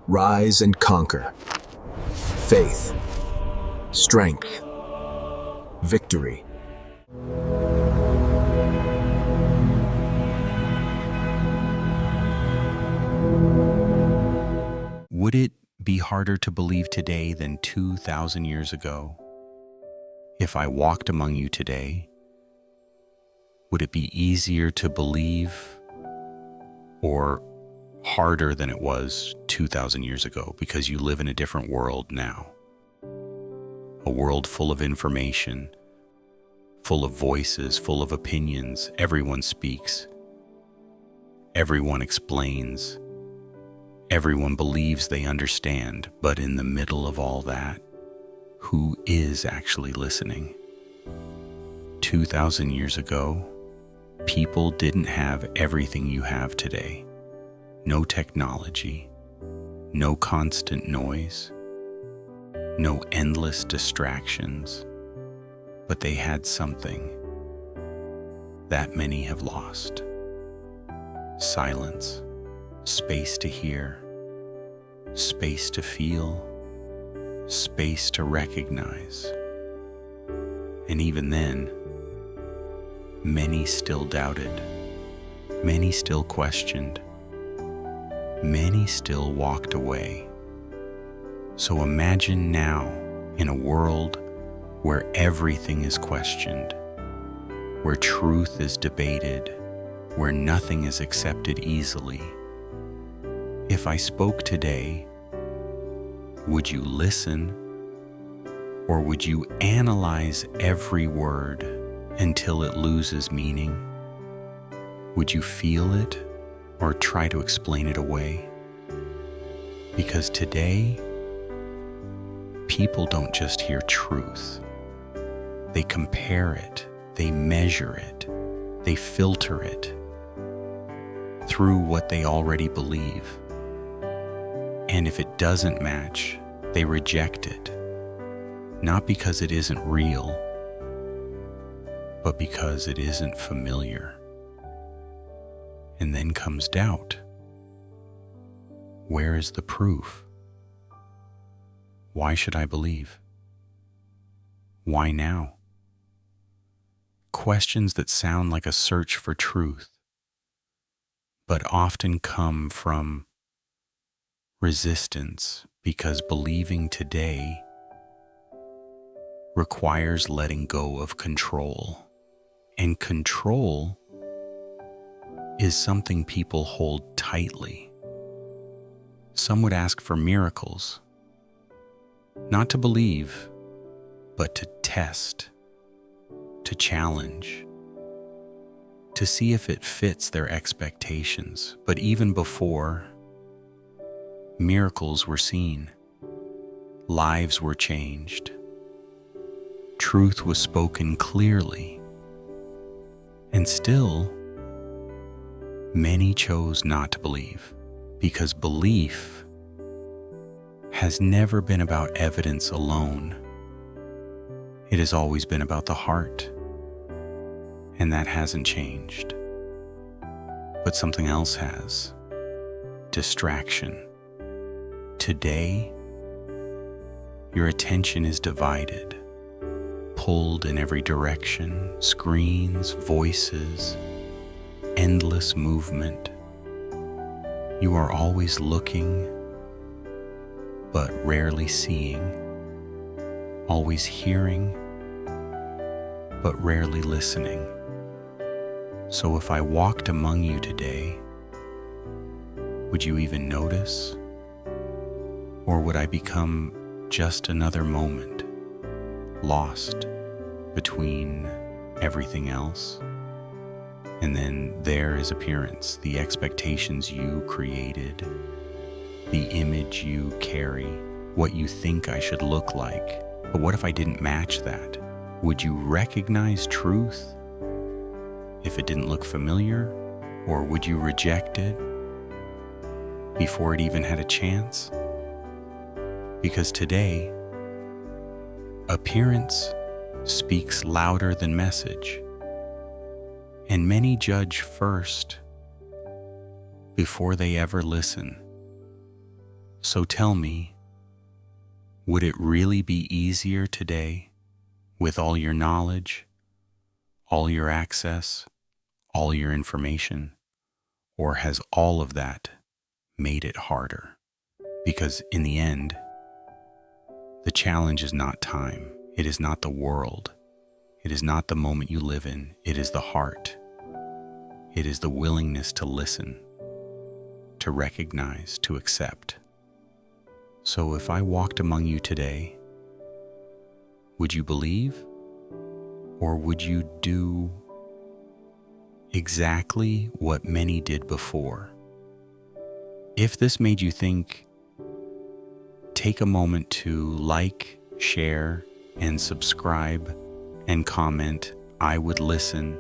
rise and conquer. Faith, strength, victory. Would it be harder to believe today than 2,000 years ago? If I walked among you today, would it be easier to believe or harder than it was 2,000 years ago because you live in a different world now? A world full of information, full of voices, full of opinions. Everyone speaks. Everyone explains. Everyone believes they understand, but in the middle of all that, who is actually listening? 2,000 years ago, people didn't have everything you have today. No technology, no constant noise, no endless distractions, but they had something that many have lost. Silence. Space to hear, space to feel, space to recognize. And even then, many still doubted, many still questioned, many still walked away. So imagine now in a world where everything is questioned, where truth is debated, where nothing is accepted easily. If I spoke today, would you listen, or would you analyze every word until it loses meaning? Would you feel it or try to explain it away? Because today, people don't just hear truth. They compare it, they measure it, they filter it through what they already believe. And if it doesn't match, they reject it, not because it isn't real, but because it isn't familiar. And then comes doubt. Where is the proof? Why should I believe? Why now? Questions that sound like a search for truth, but often come from resistance, because believing today requires letting go of control. And control is something people hold tightly. Some would ask for miracles, not to believe, but to test, to challenge, to see if it fits their expectations. But even before miracles were seen, lives were changed, truth was spoken clearly, and still, many chose not to believe, because belief has never been about evidence alone. It has always been about the heart, and that hasn't changed. But something else has: distraction. Today, your attention is divided, pulled in every direction, screens, voices, endless movement. You are always looking, but rarely seeing, always hearing, but rarely listening. So if I walked among you today, would you even notice? Or would I become just another moment, lost between everything else? And then there is appearance, the expectations you created, the image you carry, what you think I should look like. But what if I didn't match that? Would you recognize truth if it didn't look familiar? Or would you reject it before it even had a chance? Because today, appearance speaks louder than message, and many judge first before they ever listen. So tell me, would it really be easier today with all your knowledge, all your access, all your information, or has all of that made it harder? Because in the end, the challenge is not time. It is not the world. It is not the moment you live in. It is the heart. It is the willingness to listen, to recognize, to accept. So if I walked among you today, would you believe? Or would you do exactly what many did before? If this made you think, take a moment to like, share, and subscribe and comment. I would listen